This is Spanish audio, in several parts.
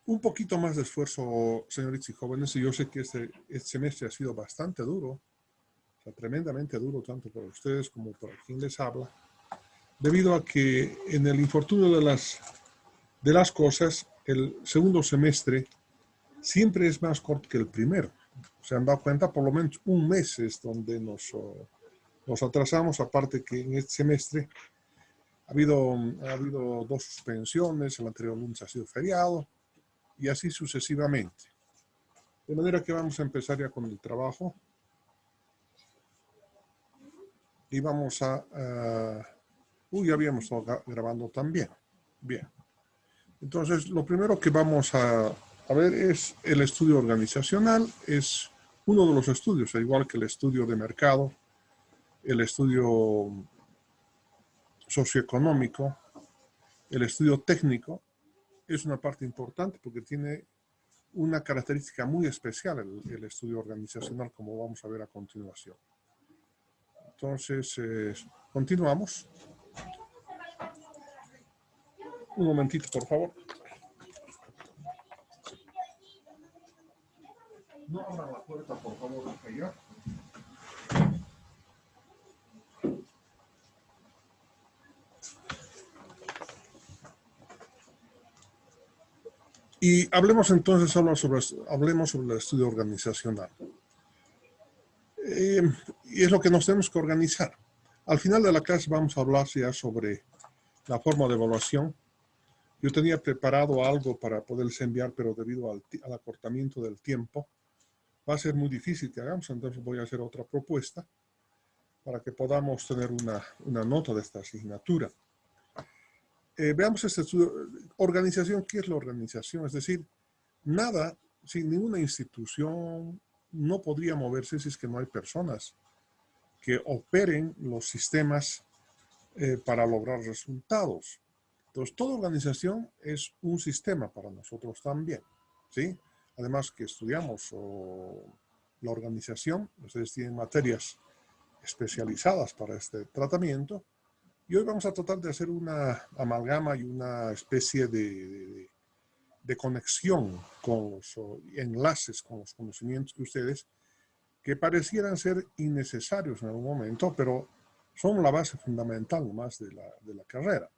un poquito más de esfuerzo, señoritas y jóvenes, y yo sé que este semestre ha sido bastante duro, o sea, tremendamente duro, tanto para ustedes como para quien les habla, debido a que en el infortunio de las cosas, el segundo semestre siempre es más corto que el primero. Se han dado cuenta, por lo menos un mes es donde nos atrasamos, aparte que en este semestre ha habido dos suspensiones, el anterior lunes ha sido feriado, y así sucesivamente. De manera que vamos a empezar ya con el trabajo. Y vamos ya habíamos estado grabando también. Bien. Entonces, lo primero que vamos a ver es el estudio organizacional. Es uno de los estudios, al igual que el estudio de mercado, el estudio socioeconómico, el estudio técnico. Es una parte importante porque tiene una característica muy especial el estudio organizacional, como vamos a ver a continuación. Entonces, continuamos. Un momentito, por favor. No abran la puerta, por favor, allá. Y hablemos entonces hablemos sobre el estudio organizacional. Y es lo que nos tenemos que organizar. Al final de la clase vamos a hablar ya sobre la forma de evaluación. Yo tenía preparado algo para poderles enviar, pero debido al acortamiento del tiempo, va a ser muy difícil que hagamos, entonces voy a hacer otra propuesta para que podamos tener una nota de esta asignatura. Veamos este estudio. Organización, ¿qué es la organización? Es decir, nada, sin ninguna institución, no podría moverse si es que no hay personas que operen los sistemas para lograr resultados. Entonces, toda organización es un sistema para nosotros también, ¿sí? Además que estudiamos la organización, ustedes tienen materias especializadas para este tratamiento, y hoy vamos a tratar de hacer una amalgama y una especie de conexión con los enlaces, con los conocimientos de ustedes, que parecieran ser innecesarios en algún momento, pero son la base fundamental más de la carrera.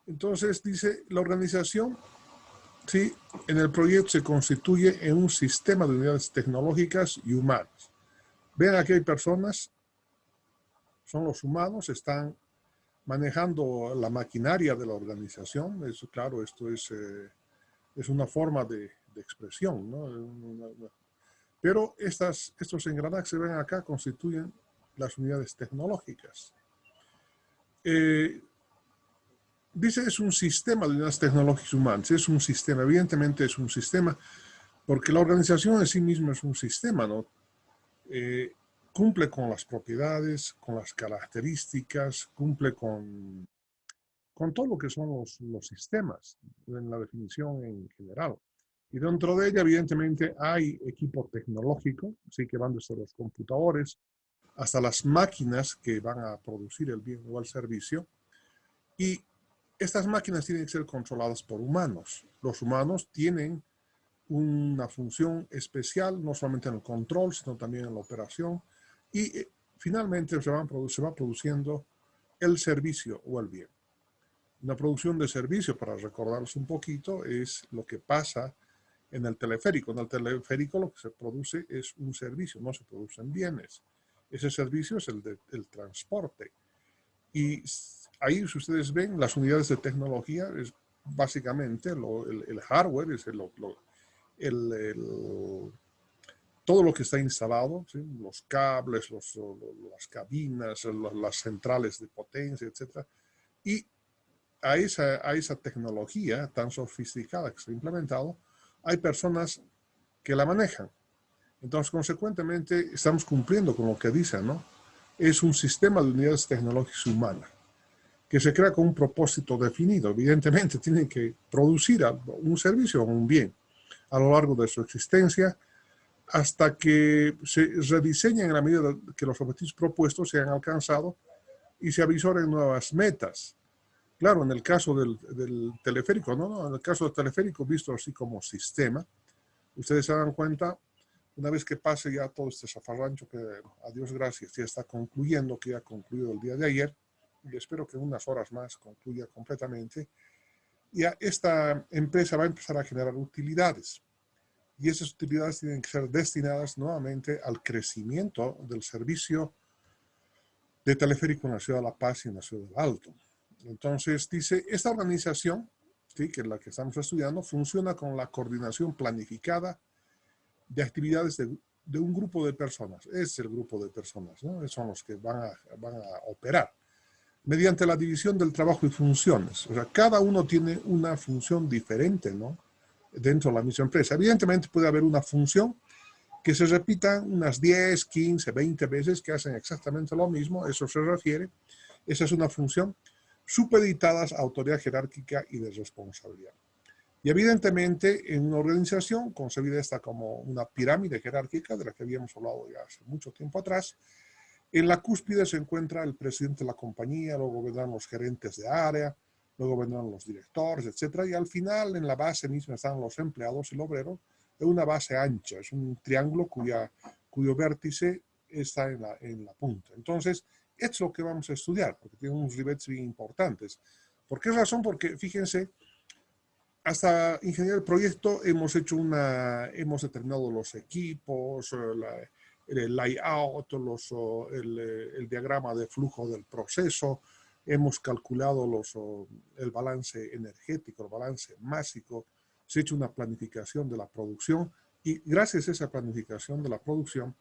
Entonces dice, la organización, sí, en el proyecto se constituye en un sistema de unidades tecnológicas y humanas. Vean, aquí hay personas, son los humanos, están manejando la maquinaria de la organización. Eso, claro, esto es una forma de expresión, ¿no? Pero estos engranajes que ven acá constituyen las unidades tecnológicas. Dice, es un sistema de unidades tecnológicas humanas. Es un sistema, evidentemente es un sistema, porque la organización en sí misma es un sistema, ¿no? Cumple con las propiedades, con las características, cumple con todo lo que son los sistemas, en la definición en general. Y dentro de ella, evidentemente, hay equipo tecnológico, así que van desde los computadores hasta las máquinas que van a producir el bien o el servicio. Y estas máquinas tienen que ser controladas por humanos. Los humanos tienen una función especial, no solamente en el control, sino también en la operación. Y finalmente se va produciendo el servicio o el bien. Una producción de servicio, para recordaros un poquito, es lo que pasa en el teleférico. En el teleférico lo que se produce es un servicio, no se producen bienes. Ese servicio es el transporte. Y ahí, si ustedes ven, las unidades de tecnología es básicamente el hardware, es todo lo que está instalado, ¿sí? Los cables, las cabinas, las centrales de potencia, etc. Y a esa tecnología tan sofisticada que se ha implementado, hay personas que la manejan. Entonces, consecuentemente, estamos cumpliendo con lo que dicen, ¿no? Es un sistema de unidades tecnológicas humanas que se crea con un propósito definido. Evidentemente, tienen que producir un servicio o un bien a lo largo de su existencia hasta que se rediseñen en la medida que los objetivos propuestos sean alcanzados y se avisoren nuevas metas. Claro, en el caso del teleférico, no, en el caso del teleférico visto así como sistema, ustedes se dan cuenta, una vez que pase ya todo este zafarrancho que, a Dios gracias, ya está concluyendo, que ya ha concluido el día de ayer, y espero que en unas horas más concluya completamente, ya esta empresa va a empezar a generar utilidades. Y esas utilidades tienen que ser destinadas nuevamente al crecimiento del servicio de teleférico en la ciudad de La Paz y en la ciudad del Alto. Entonces, dice, esta organización, ¿sí?, que es la que estamos estudiando, funciona con la coordinación planificada de actividades de un grupo de personas. Es el grupo de personas, ¿no? Son los que van a operar mediante la división del trabajo y funciones. O sea, cada uno tiene una función diferente, ¿no?, dentro de la misma empresa. Evidentemente puede haber una función que se repita unas 10, 15, 20 veces, que hacen exactamente lo mismo, eso se refiere. Esa es una función supeditadas a autoridad jerárquica y de responsabilidad. Y evidentemente en una organización concebida esta como una pirámide jerárquica, de la que habíamos hablado ya hace mucho tiempo atrás, en la cúspide se encuentra el presidente de la compañía, luego vendrán los gerentes de área, luego vendrán los directores, etcétera, y al final en la base misma están los empleados y el obrero, de una base ancha, es un triángulo cuyo vértice está en la punta. Entonces, esto es lo que vamos a estudiar, porque tiene unos rivets bien importantes. ¿Por qué razón? Porque fíjense, hasta ingeniería del proyecto hemos determinado los equipos, el layout, el diagrama de flujo del proceso, hemos calculado el balance energético, el balance másico, se ha hecho una planificación de la producción y gracias a esa planificación de la producción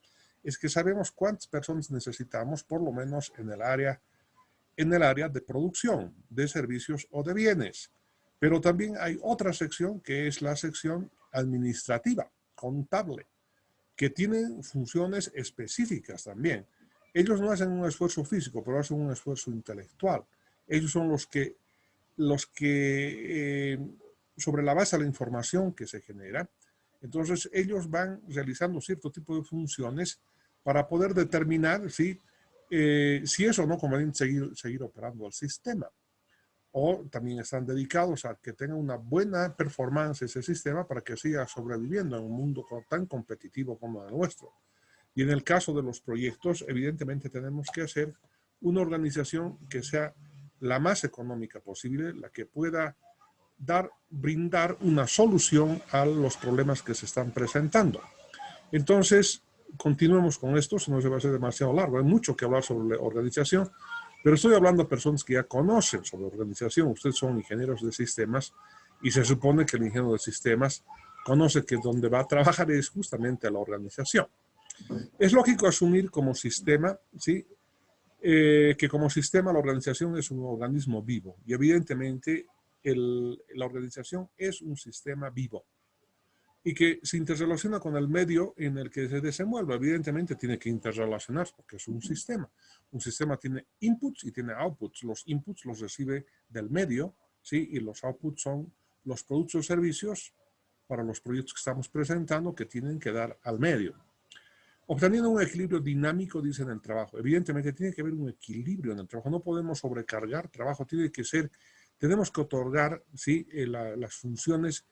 es que sabemos cuántas personas necesitamos, por lo menos en el área de producción de servicios o de bienes. Pero también hay otra sección que es la sección administrativa, contable, que tienen funciones específicas también. Ellos no hacen un esfuerzo físico, pero hacen un esfuerzo intelectual. Ellos son los que sobre la base de la información que se genera, entonces ellos van realizando cierto tipo de funciones para poder determinar si es o no conveniente seguir operando el sistema. O también están dedicados a que tenga una buena performance ese sistema para que siga sobreviviendo en un mundo tan competitivo como el nuestro. Y en el caso de los proyectos, evidentemente tenemos que hacer una organización que sea la más económica posible, la que pueda brindar una solución a los problemas que se están presentando. Entonces, continuemos con esto, si no se va a hacer demasiado largo. Hay mucho que hablar sobre la organización, pero estoy hablando de personas que ya conocen sobre organización. Ustedes son ingenieros de sistemas y se supone que el ingeniero de sistemas conoce que donde va a trabajar es justamente la organización. Es lógico asumir como sistema, ¿sí?, que como sistema la organización es un organismo vivo y evidentemente la organización es un sistema vivo y que se interrelaciona con el medio en el que se desenvuelve. Evidentemente tiene que interrelacionarse porque es un sistema. Un sistema tiene inputs y tiene outputs. Los inputs los recibe del medio, ¿sí?, y los outputs son los productos o servicios para los proyectos que estamos presentando que tienen que dar al medio. Obteniendo un equilibrio dinámico, dice, en el trabajo. Evidentemente tiene que haber un equilibrio en el trabajo. No podemos sobrecargar trabajo. Tenemos que otorgar, ¿sí?, las funciones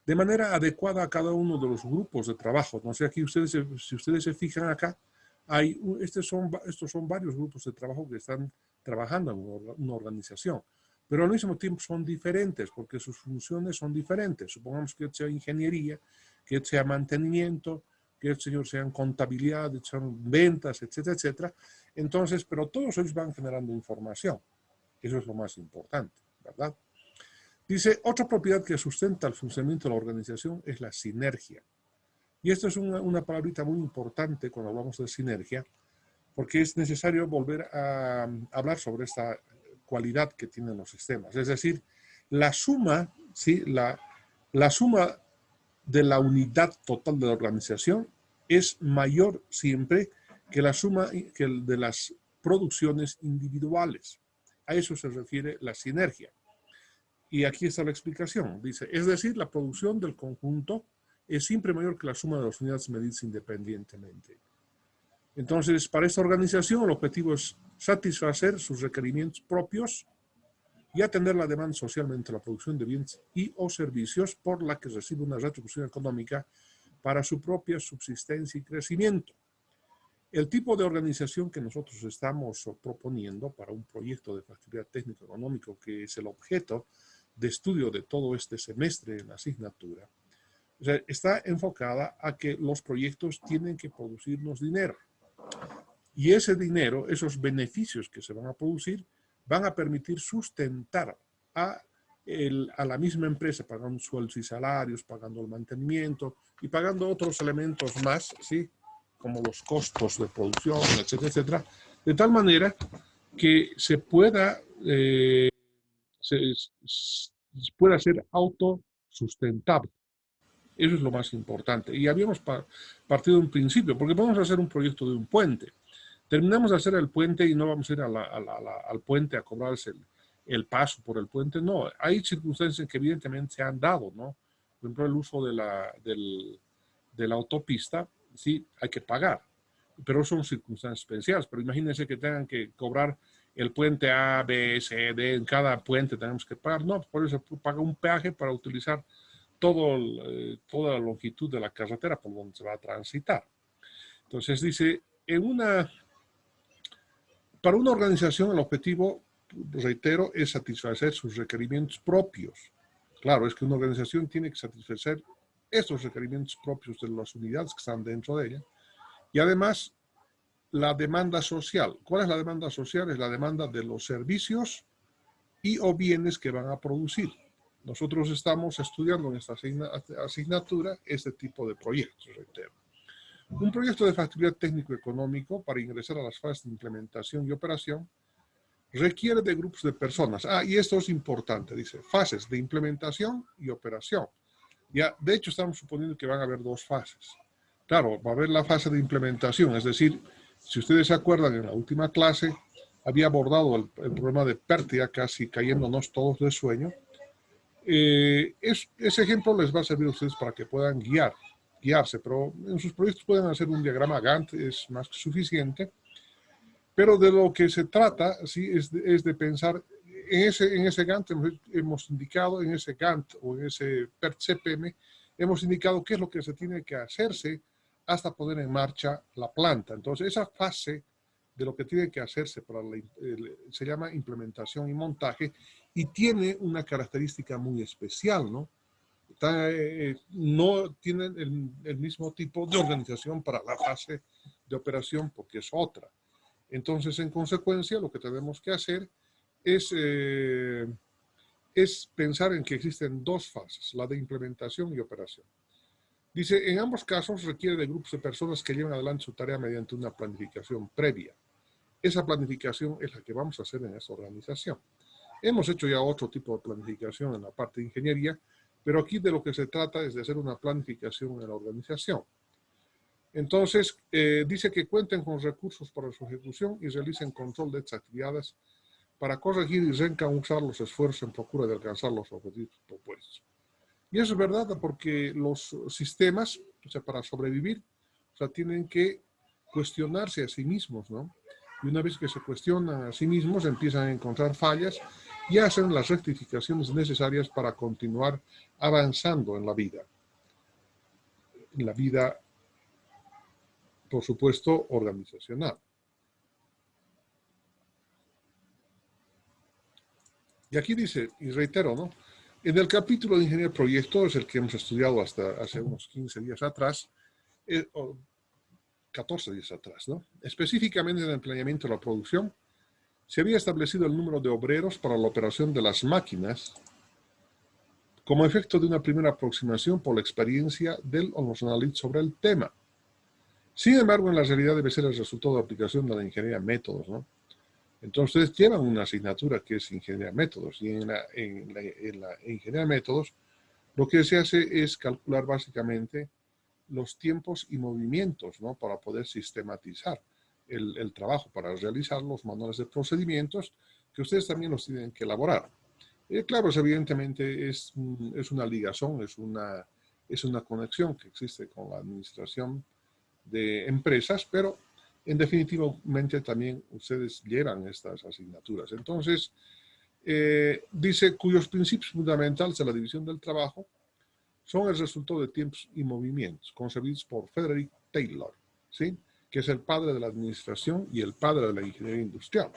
de manera adecuada a cada uno de los grupos de trabajo. No sé, aquí si ustedes se fijan acá, estos son varios grupos de trabajo que están trabajando en una organización, pero al mismo tiempo son diferentes porque sus funciones son diferentes. Supongamos que sea ingeniería, que sea mantenimiento, que el señor sea en contabilidad, sean ventas, etcétera, etcétera. Entonces, pero todos ellos van generando información. Eso es lo más importante, ¿verdad? Dice, otra propiedad que sustenta el funcionamiento de la organización es la sinergia. Y esto es una palabrita muy importante cuando hablamos de sinergia, porque es necesario volver a hablar sobre esta cualidad que tienen los sistemas. Es decir, la suma, ¿sí?, la suma de la unidad total de la organización es mayor siempre que la suma de las producciones individuales. A eso se refiere la sinergia. Y aquí está la explicación. Dice, es decir, la producción del conjunto es siempre mayor que la suma de las unidades medidas independientemente. Entonces, para esta organización, el objetivo es satisfacer sus requerimientos propios y atender la demanda social mediante la producción de bienes y o servicios por la que recibe una retribución económica para su propia subsistencia y crecimiento. El tipo de organización que nosotros estamos proponiendo para un proyecto de factibilidad técnico-económico, que es el objeto de estudio de todo este semestre en la asignatura, o sea, está enfocada a que los proyectos tienen que producirnos dinero. Y ese dinero, esos beneficios que se van a producir, van a permitir sustentar a la misma empresa, pagando sueldos y salarios, pagando el mantenimiento y pagando otros elementos más, ¿sí? Como los costos de producción, etcétera, etcétera, de tal manera que se pueda, pueda ser autosustentable. Eso es lo más importante. Y habíamos partido de un principio, porque podemos hacer un proyecto de un puente. Terminamos de hacer el puente y no vamos a ir al puente a cobrarse el paso por el puente. No, hay circunstancias que evidentemente se han dado, ¿no? Por ejemplo, el uso de la autopista, sí, hay que pagar. Pero son circunstancias especiales. Pero imagínense que tengan que cobrar el puente A, B, C, D, en cada puente tenemos que pagar. No, por eso se paga un peaje para utilizar toda la longitud de la carretera por donde se va a transitar. Entonces dice, para una organización el objetivo, reitero, es satisfacer sus requerimientos propios. Claro, es que una organización tiene que satisfacer estos requerimientos propios de las unidades que están dentro de ella. Y además, la demanda social. ¿Cuál es la demanda social? Es la demanda de los servicios y o bienes que van a producir. Nosotros estamos estudiando en esta asignatura este tipo de proyectos, reitero. Un proyecto de factibilidad técnico-económico para ingresar a las fases de implementación y operación requiere de grupos de personas. Y esto es importante, dice, fases de implementación y operación. Ya, de hecho, estamos suponiendo que van a haber dos fases. Claro, va a haber la fase de implementación, es decir, si ustedes se acuerdan, en la última clase había abordado el problema de pérdida, casi cayéndonos todos de sueño. Ese ejemplo les va a servir a ustedes para que puedan guiarse, pero en sus proyectos pueden hacer un diagrama Gantt, es más que suficiente. Pero de lo que se trata, sí, es de pensar en ese Gantt, hemos indicado, en ese Gantt o en ese PERT-CPM, hemos indicado qué es lo que se tiene que hacerse hasta poner en marcha la planta. Entonces, esa fase de lo que tiene que hacerse se llama implementación y montaje, y tiene una característica muy especial, ¿no? No tienen el mismo tipo de organización para la fase de operación porque es otra. Entonces, en consecuencia, lo que tenemos que hacer es pensar en que existen dos fases, la de implementación y operación. Dice, en ambos casos requiere de grupos de personas que lleven adelante su tarea mediante una planificación previa. Esa planificación es la que vamos a hacer en esta organización. Hemos hecho ya otro tipo de planificación en la parte de ingeniería, pero aquí de lo que se trata es de hacer una planificación en la organización. Entonces, dice que cuenten con recursos para su ejecución y realicen control de estas actividades para corregir y reencauzar los esfuerzos en procura de alcanzar los objetivos propuestos. Y eso es verdad porque los sistemas, o sea, para sobrevivir, o sea, tienen que cuestionarse a sí mismos, ¿no? Y una vez que se cuestionan a sí mismos, empiezan a encontrar fallas y hacen las rectificaciones necesarias para continuar avanzando en la vida. En la vida, por supuesto, organizacional. Y aquí dice, y reitero, ¿no? En el capítulo de Ingeniería de Proyectos, el que hemos estudiado hasta hace unos 15 días atrás, o 14 días atrás, ¿no? Específicamente en el planeamiento de la producción, se había establecido el número de obreros para la operación de las máquinas como efecto de una primera aproximación por la experiencia del Onosonalid sobre el tema. Sin embargo, en la realidad debe ser el resultado de aplicación de la ingeniería de métodos, ¿no? Entonces, llevan una asignatura que es ingeniería de métodos, y en la ingeniería de métodos lo que se hace es calcular básicamente los tiempos y movimientos, ¿no? Para poder sistematizar el trabajo, para realizar los manuales de procedimientos que ustedes también los tienen que elaborar. Claro, evidentemente es una ligazón, es una conexión que existe con la administración de empresas, pero en definitivamente también ustedes llevan estas asignaturas. Entonces, Dice, cuyos principios fundamentales de la división del trabajo son el resultado de tiempos y movimientos, concebidos por Frederick Taylor, ¿sí? Que es el padre de la administración y el padre de la ingeniería industrial.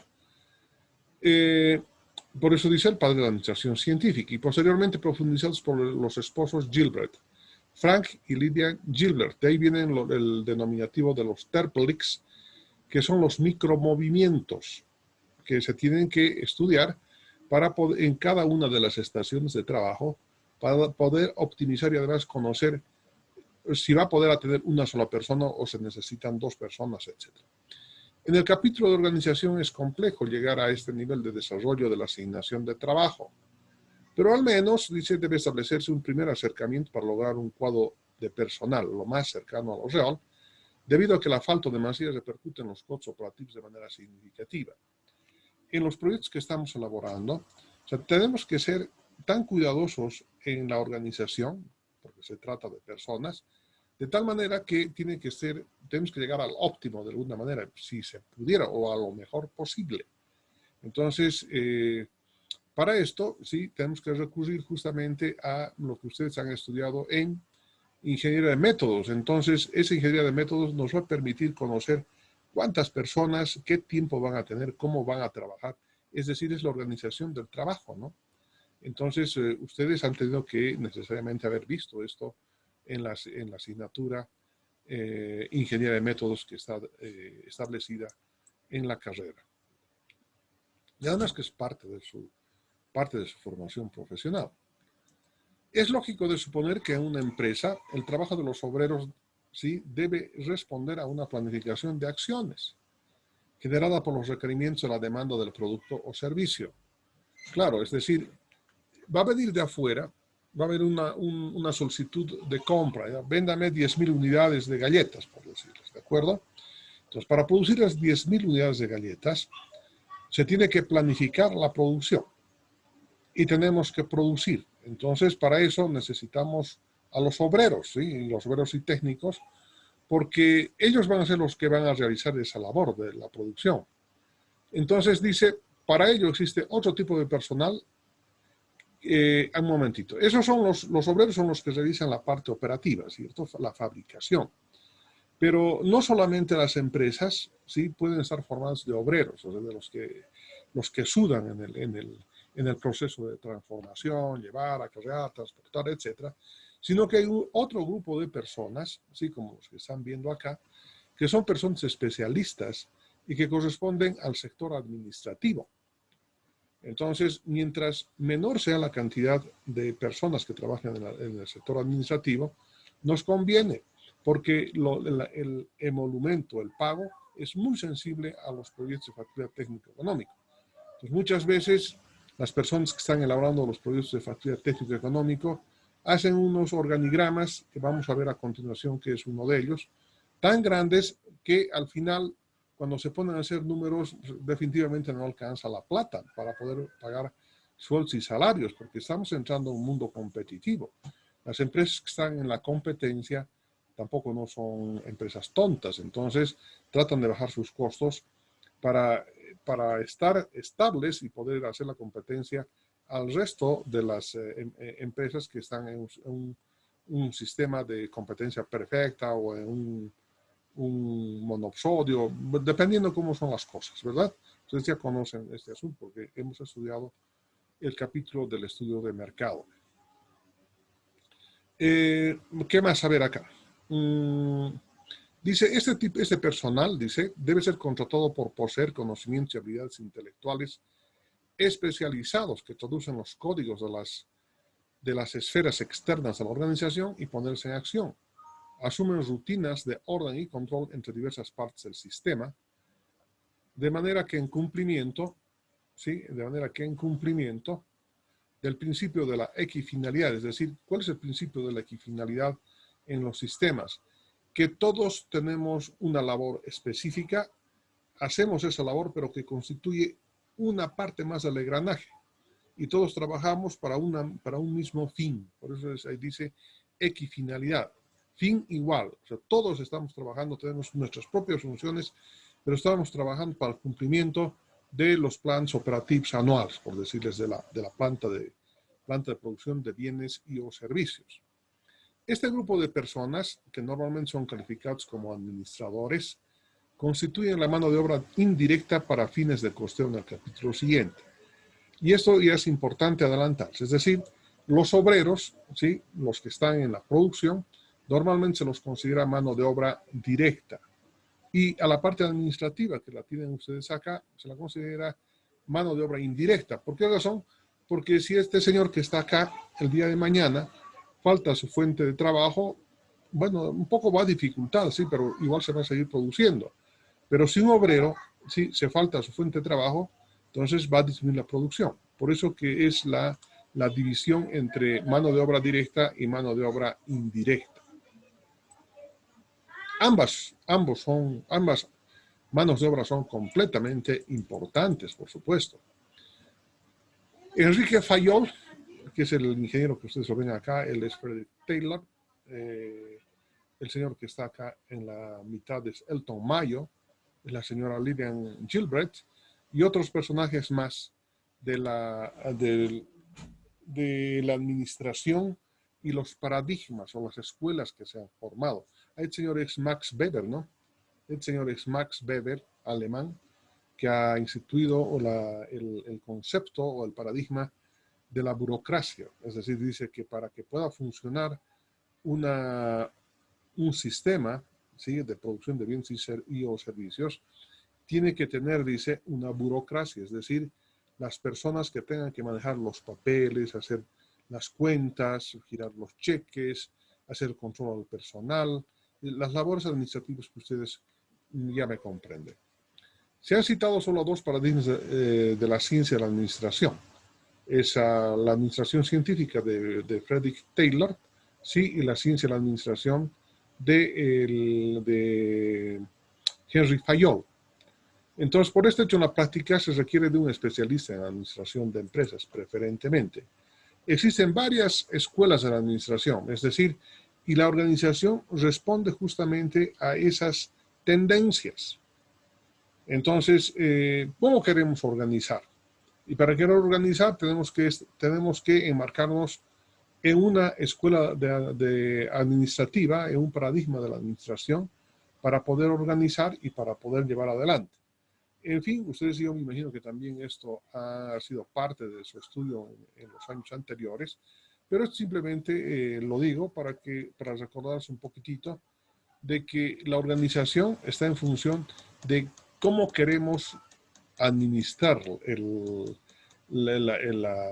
Por eso dice el padre de la administración científica, y posteriormente profundizados por los esposos Gilbert, Frank y Lydia Gilbert. De ahí viene el denominativo de los terpelics, que son los micromovimientos que se tienen que estudiar para poder, en cada una de las estaciones de trabajo, para poder optimizar y además conocer si va a poder atender una sola persona o se necesitan 2 personas, etc. En el capítulo de organización es complejo llegar a este nivel de desarrollo de la asignación de trabajo, pero al menos, dice, debe establecerse un primer acercamiento para lograr un cuadro de personal lo más cercano a lo real, debido a que la falta de masía repercute en los costos operativos de manera significativa. En los proyectos que estamos elaborando, o sea, tenemos que ser tan cuidadosos en la organización, porque se trata de personas, de tal manera que tenemos que llegar al óptimo de alguna manera, si se pudiera, o a lo mejor posible. Entonces, para esto, sí, tenemos que recurrir justamente a lo que ustedes han estudiado en ingeniería de métodos. Entonces, esa ingeniería de métodos nos va a permitir conocer cuántas personas, qué tiempo van a tener, cómo van a trabajar. Es decir, es la organización del trabajo, ¿no? Entonces, ustedes han tenido que necesariamente haber visto esto en la asignatura Ingeniería de Métodos que está establecida en la carrera. Y además que es parte de su formación profesional. Es lógico de suponer que en una empresa el trabajo de los obreros, ¿sí?, debe responder a una planificación de acciones generada por los requerimientos de la demanda del producto o servicio. Claro, es decir, va a venir de afuera, va a haber una solicitud de compra, ¿ya? Véndame 10.000 unidades de galletas, por decirles, ¿de acuerdo? Entonces, para producir las 10.000 unidades de galletas, se tiene que planificar la producción y tenemos que producir. Entonces, para eso necesitamos a los obreros, ¿sí? Los obreros y técnicos, porque ellos van a ser los que van a realizar esa labor de la producción. Entonces dice, para ello existe otro tipo de personal. Un momentito, esos son los obreros, son los que realizan la parte operativa, ¿cierto? La fabricación. Pero no solamente las empresas, ¿sí?, pueden estar formadas de obreros, o sea, de los que sudan en el proceso de transformación, llevar, acarrear, transportar, etcétera, sino que hay otro grupo de personas, así como los que están viendo acá, que son personas especialistas y que corresponden al sector administrativo. Entonces, mientras menor sea la cantidad de personas que trabajan en el sector administrativo, nos conviene, porque el emolumento, el pago, es muy sensible a los proyectos de factura técnico-económico. Entonces, muchas veces las personas que están elaborando los proyectos de factura técnico-económico hacen unos organigramas, que vamos a ver a continuación, que es uno de ellos, tan grandes que al final, cuando se ponen a hacer números, definitivamente no alcanza la plata para poder pagar sueldos y salarios, porque estamos entrando en un mundo competitivo. Las empresas que están en la competencia tampoco no son empresas tontas, entonces tratan de bajar sus costos para estar estables y poder hacer la competencia al resto de las empresas que están en un sistema de competencia perfecta o en un monopodio, dependiendo cómo son las cosas, ¿verdad? Ustedes ya conocen este asunto porque hemos estudiado el capítulo del estudio de mercado. ¿Qué más saber acá? Dice, este personal, dice, debe ser contratado por poseer conocimientos y habilidades intelectuales especializados que traducen los códigos de las esferas externas de la organización y ponerse en acción. Asumen rutinas de orden y control entre diversas partes del sistema, de manera que en cumplimiento, ¿sí?, del principio de la equifinalidad, es decir, ¿cuál es el principio de la equifinalidad en los sistemas? Que todos tenemos una labor específica, hacemos esa labor, pero que constituye una parte más del engranaje, y todos trabajamos para un mismo fin. Por eso ahí dice equifinalidad. Fin igual, o sea, todos estamos trabajando, tenemos nuestras propias funciones, pero estamos trabajando para el cumplimiento de los planes operativos anuales, por decirles, de la planta de producción de bienes y o servicios. Este grupo de personas, que normalmente son calificados como administradores, constituyen la mano de obra indirecta para fines de costeo en el capítulo siguiente. Y esto ya es importante adelantarse, es decir, los obreros, ¿sí?, los que están en la producción, normalmente se los considera mano de obra directa. Y a la parte administrativa, que la tienen ustedes acá, se la considera mano de obra indirecta. ¿Por qué razón? Porque si este señor que está acá el día de mañana falta su fuente de trabajo, bueno, un poco va a dificultar, sí, pero igual se va a seguir produciendo. Pero si un obrero, sí, se falta su fuente de trabajo, entonces va a disminuir la producción. Por eso que es la división entre mano de obra directa y mano de obra indirecta. Ambas manos de obra son completamente importantes, por supuesto. Enrique Fayol, que es el ingeniero que ustedes lo ven acá, él es Frederick Taylor. El señor que está acá en la mitad es Elton Mayo, la señora Lillian Gilbreth y otros personajes más de la administración y los paradigmas o las escuelas que se han formado. El señor es Max Weber, ¿no? El señor es Max Weber, alemán, que ha instituido el concepto o el paradigma de la burocracia. Es decir, dice que para que pueda funcionar un sistema, ¿sí?, de producción de bienes y o servicios, tiene que tener, dice, una burocracia, es decir, las personas que tengan que manejar los papeles, hacer las cuentas, girar los cheques, hacer el control al personal, las labores administrativas que ustedes ya me comprenden. Se han citado solo dos paradigmas de la ciencia de la administración. Es la administración científica de Frederick Taylor, sí, y la ciencia de la administración de Henry Fayol. Entonces, por este hecho, en la práctica se requiere de un especialista en administración de empresas, preferentemente. Existen varias escuelas de la administración, es decir, y la organización responde justamente a esas tendencias. Entonces, ¿cómo queremos organizar? Y para querer organizar tenemos que enmarcarnos en una escuela administrativa, en un paradigma de la administración, para poder organizar y para poder llevar adelante. En fin, ustedes, yo me imagino que también esto ha sido parte de su estudio en los años anteriores, pero simplemente lo digo para recordarse un poquitito de que la organización está en función de cómo queremos administrar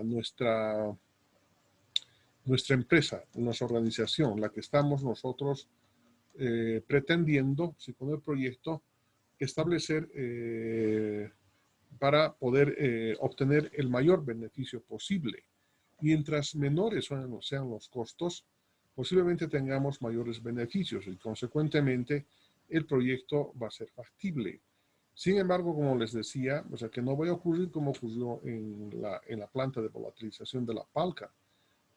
nuestra empresa, nuestra organización, la que estamos nosotros pretendiendo, si con el proyecto, establecer para poder obtener el mayor beneficio posible. Mientras menores sean los costos, posiblemente tengamos mayores beneficios y consecuentemente el proyecto va a ser factible. Sin embargo, como les decía, o sea, que no vaya a ocurrir como ocurrió en la planta de volatilización de la Palca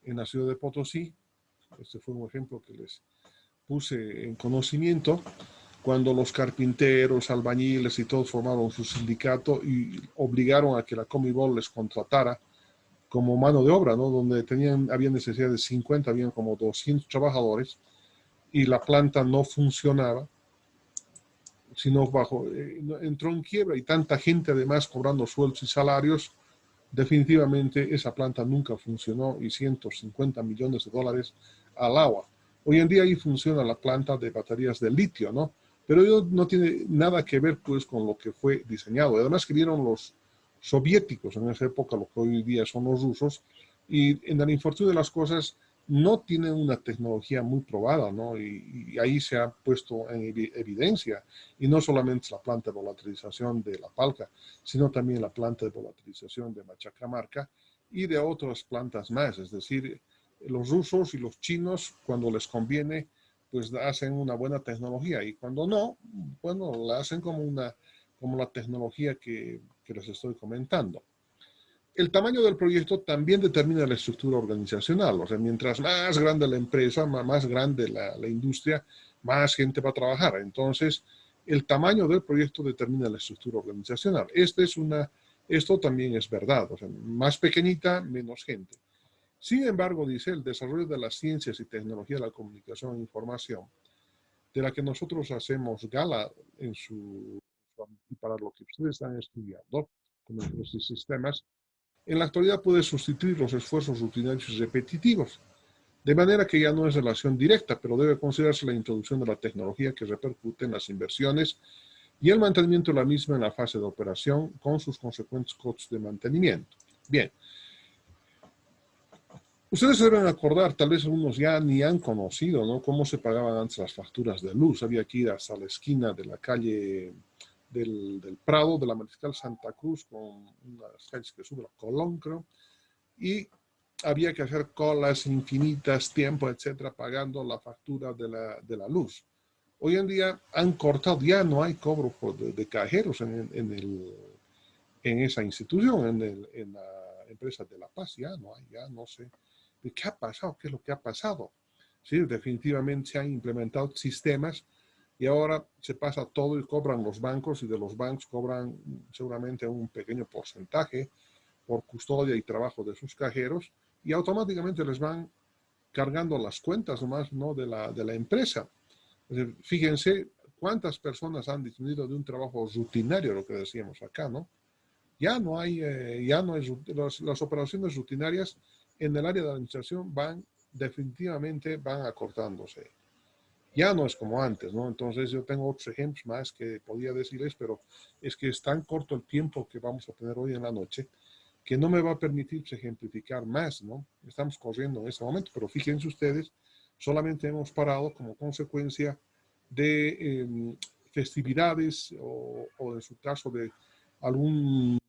en la ciudad de Potosí. Este fue un ejemplo que les puse en conocimiento, cuando los carpinteros, albañiles y todos formaron su sindicato y obligaron a que la Comibol les contratara como mano de obra, ¿no? Donde había necesidad de 50, habían como 200 trabajadores y la planta no funcionaba, sino entró en quiebra y tanta gente además cobrando sueldos y salarios, definitivamente esa planta nunca funcionó y 150 millones de dólares al agua. Hoy en día ahí funciona la planta de baterías de litio, ¿no? Pero no tiene nada que ver pues con lo que fue diseñado. Además que vieron los soviéticos en esa época, lo que hoy día son los rusos, y en el infortunio de las cosas no tienen una tecnología muy probada, ¿no? Y ahí se ha puesto en evidencia, y no solamente la planta de volatilización de La Palca, sino también la planta de volatilización de Machacamarca y de otras plantas más. Es decir, los rusos y los chinos, cuando les conviene, pues hacen una buena tecnología, y cuando no, bueno, la hacen como la tecnología que les estoy comentando. El tamaño del proyecto también determina la estructura organizacional. O sea, mientras más grande la empresa, más grande la industria, más gente va a trabajar. Entonces, El tamaño del proyecto determina la estructura organizacional. Esto también es verdad, o sea, más pequeñita, menos gente. Sin embargo, dice, el desarrollo de las ciencias y tecnología de la comunicación e información, de la que nosotros hacemos gala para lo que ustedes están estudiando, como los sistemas, en la actualidad puede sustituir los esfuerzos rutinarios y repetitivos, de manera que ya no es relación directa, pero debe considerarse la introducción de la tecnología que repercute en las inversiones y el mantenimiento de la misma en la fase de operación con sus consecuentes costos de mantenimiento. Bien, ustedes se deben acordar, tal vez algunos ya ni han conocido, ¿no?, cómo se pagaban antes las facturas de luz. Había que ir hasta la esquina de la calle del Prado, de la Mariscal Santa Cruz, con unas calles que suben a Colón, creo, y había que hacer colas infinitas, tiempo, etcétera, pagando la factura de la luz. Hoy en día han cortado, ya no hay cobro de cajeros en esa institución, en la empresa de La Paz, ya no hay, ya no sé. ¿De qué ha pasado? ¿Qué es lo que ha pasado? Sí, definitivamente se han implementado sistemas y ahora se pasa todo y cobran los bancos, y de los bancos cobran seguramente un pequeño porcentaje por custodia y trabajo de sus cajeros, y automáticamente les van cargando las cuentas nomás, ¿no?, de la empresa. Es decir, fíjense cuántas personas han disminuido de un trabajo rutinario, lo que decíamos acá, ¿no? Ya no hay, ya no es, las operaciones rutinarias en el área de administración definitivamente van acortándose. Ya no es como antes, ¿no? Entonces yo tengo otros ejemplos más que podía decirles, pero es que es tan corto el tiempo que vamos a tener hoy en la noche que no me va a permitir ejemplificar más, ¿no? Estamos corriendo en este momento, pero fíjense ustedes, solamente hemos parado como consecuencia de festividades o en su caso de alguna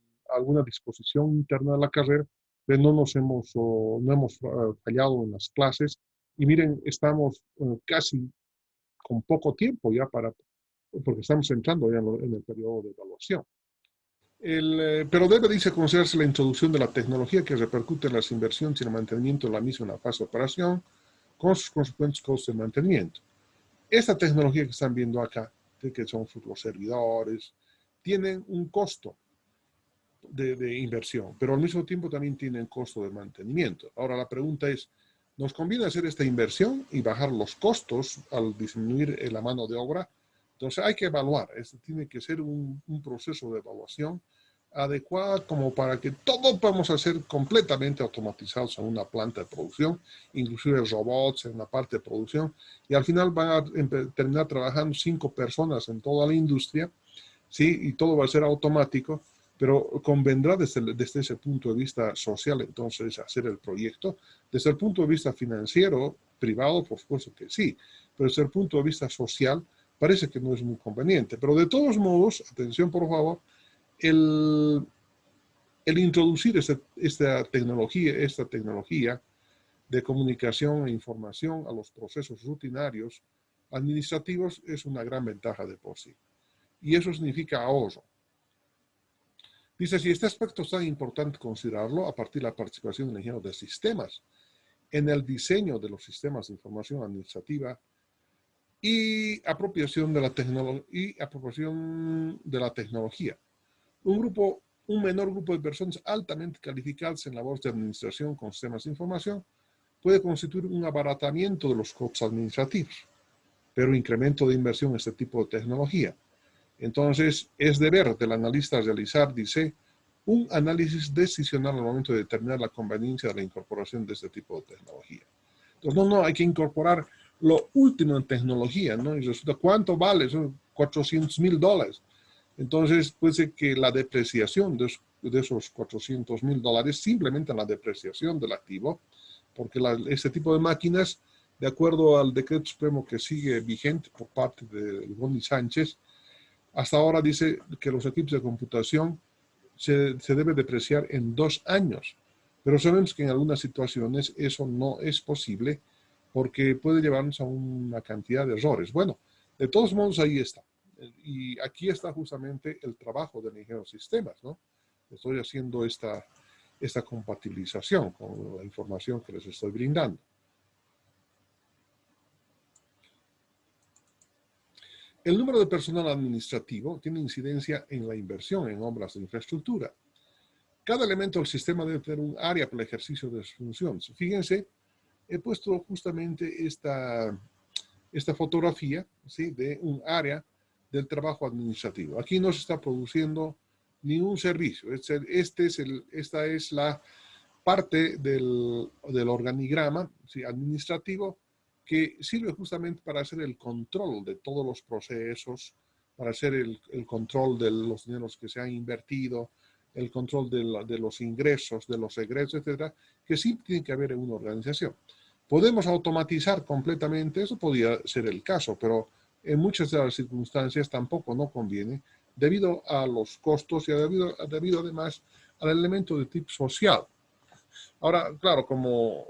disposición interna de la carrera, pero no hemos fallado en las clases. Y miren, estamos casi con poco tiempo ya porque estamos entrando ya en el periodo de evaluación. Pero debe, dice, considerarse la introducción de la tecnología que repercute en las inversiones y el mantenimiento de la misma en la fase de operación, con sus consecuentes costos de mantenimiento. Esta tecnología que están viendo acá, que son los servidores, tienen un costo de inversión, pero al mismo tiempo también tienen costo de mantenimiento. Ahora la pregunta es, ¿nos conviene hacer esta inversión y bajar los costos al disminuir la mano de obra? Entonces hay que evaluar, tiene que ser un proceso de evaluación adecuada como para que todo podamos hacer completamente automatizados en una planta de producción, inclusive robots en la parte de producción, y al final van a terminar trabajando 5 personas en toda la industria, ¿sí? Y todo va a ser automático, pero convendrá desde ese punto de vista social, entonces, hacer el proyecto. Desde el punto de vista financiero, privado, por supuesto que sí, pero desde el punto de vista social, parece que no es muy conveniente. Pero de todos modos, atención por favor, el introducir esta tecnología de comunicación e información a los procesos rutinarios administrativos es una gran ventaja de por sí. Y eso significa ahorro. Dice, si este aspecto es tan importante considerarlo a partir de la participación del ingeniero de sistemas en el diseño de los sistemas de información administrativa y apropiación de la tecnología. Un menor grupo de personas altamente calificadas en labores de administración con sistemas de información puede constituir un abaratamiento de los costos administrativos, pero incremento de inversión en este tipo de tecnología. Entonces, es deber del analista realizar, dice, un análisis decisional al momento de determinar la conveniencia de la incorporación de este tipo de tecnología. Entonces, no, hay que incorporar lo último en tecnología, ¿no? Y resulta, ¿cuánto vale? Son $400,000. Entonces, puede ser que la depreciación de esos $400,000, simplemente la depreciación del activo, porque este tipo de máquinas, de acuerdo al decreto supremo que sigue vigente por parte de Bonnie Sánchez, hasta ahora dice que los equipos de computación se debe depreciar en 2 años. Pero sabemos que en algunas situaciones eso no es posible porque puede llevarnos a una cantidad de errores. Bueno, de todos modos ahí está. Y aquí está justamente el trabajo del ingeniero de sistemas, ¿no? Estoy haciendo esta compatibilización con la información que les estoy brindando. El número de personal administrativo tiene incidencia en la inversión en obras de infraestructura. Cada elemento del sistema debe tener un área para el ejercicio de sus funciones. Fíjense, he puesto justamente esta fotografía, ¿sí?, de un área del trabajo administrativo. Aquí no se está produciendo ningún servicio. Esta es la parte del organigrama, ¿sí?, administrativo, que sirve justamente para hacer el control de todos los procesos, para hacer el control de los dineros que se han invertido, el control de los ingresos, de los egresos, etcétera, que sí tiene que haber en una organización. ¿Podemos automatizar completamente? Eso podría ser el caso, pero en muchas de las circunstancias tampoco no conviene, debido a los costos y debido además al elemento de tipo social. Ahora, claro, como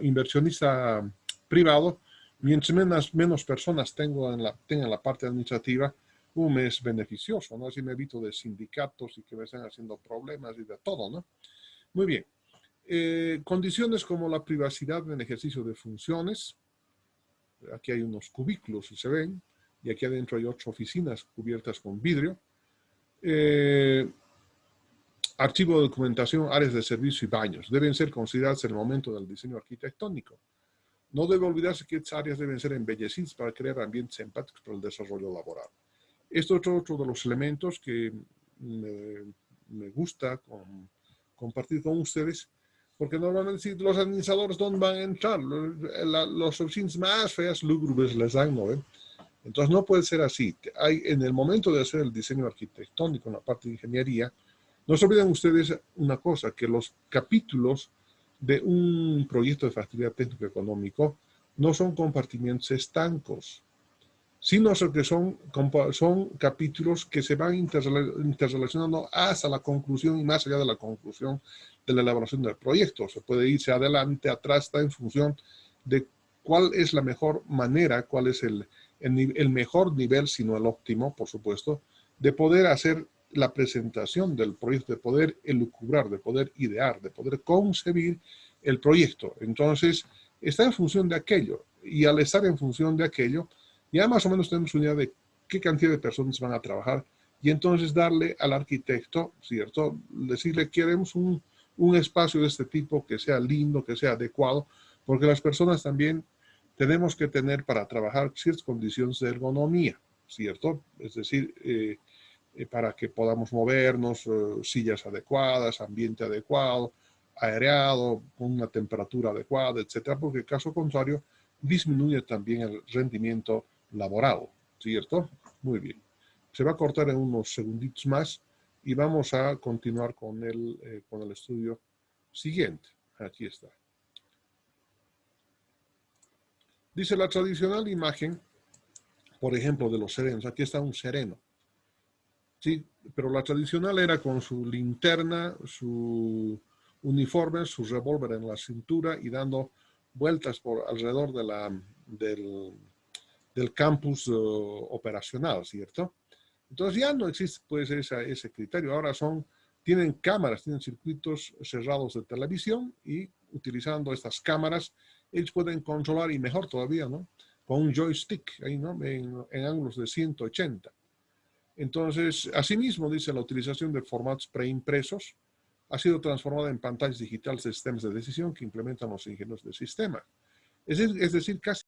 inversionista privado, mientras menos personas tengan la parte administrativa, me es beneficioso, ¿no? Así me evito de sindicatos y que me estén haciendo problemas y de todo, ¿no? Muy bien. Condiciones como la privacidad en el ejercicio de funciones. Aquí hay unos cubículos, si se ven, y aquí adentro hay 8 oficinas cubiertas con vidrio. Archivo de documentación, áreas de servicio y baños deben ser consideradas en el momento del diseño arquitectónico. No debe olvidarse que estas áreas deben ser embellecidas para crear ambientes empáticos para el desarrollo laboral. Esto es otro de los elementos que me gusta compartir con ustedes, porque normalmente si los administradores, ¿dónde van a entrar? Los oficinas más feas, lúgubres les dan, ¿no? Entonces no puede ser así. En el momento de hacer el diseño arquitectónico en la parte de ingeniería, no se olviden ustedes una cosa, que los capítulos de un proyecto de factibilidad técnico-económico no son compartimientos estancos, sino que son capítulos que se van interrelacionando hasta la conclusión y más allá de la conclusión de la elaboración del proyecto. Se puede irse adelante, atrás, está en función de cuál es la mejor manera, cuál es el mejor nivel, sino el óptimo, por supuesto, de poder hacer la presentación del proyecto, de poder elucubrar, de poder idear, de poder concebir el proyecto. Entonces, está en función de aquello, y al estar en función de aquello, ya más o menos tenemos una idea de qué cantidad de personas van a trabajar, y entonces darle al arquitecto, ¿cierto?, decirle, queremos un espacio de este tipo que sea lindo, que sea adecuado, porque las personas también tenemos que tener para trabajar ciertas condiciones de ergonomía, ¿cierto? Es decir, para que podamos movernos, sillas adecuadas, ambiente adecuado, aireado, con una temperatura adecuada, etcétera, porque caso contrario disminuye también el rendimiento laboral, ¿cierto? Muy bien. Se va a cortar en unos segunditos más y vamos a continuar con el estudio siguiente. Aquí está. Dice la tradicional imagen, por ejemplo, de los serenos. Aquí está un sereno. Sí, pero la tradicional era con su linterna, su uniforme, su revólver en la cintura y dando vueltas por alrededor del campus operacional, ¿cierto? Entonces ya no existe pues ese criterio. Ahora tienen cámaras, tienen circuitos cerrados de televisión y utilizando estas cámaras, ellos pueden controlar, y mejor todavía, ¿no?, con un joystick, ahí, ¿no?, en ángulos de 180. Entonces, asimismo, dice, la utilización de formatos preimpresos ha sido transformada en pantallas digitales de sistemas de decisión que implementan los ingenieros de sistema. Es decir, casi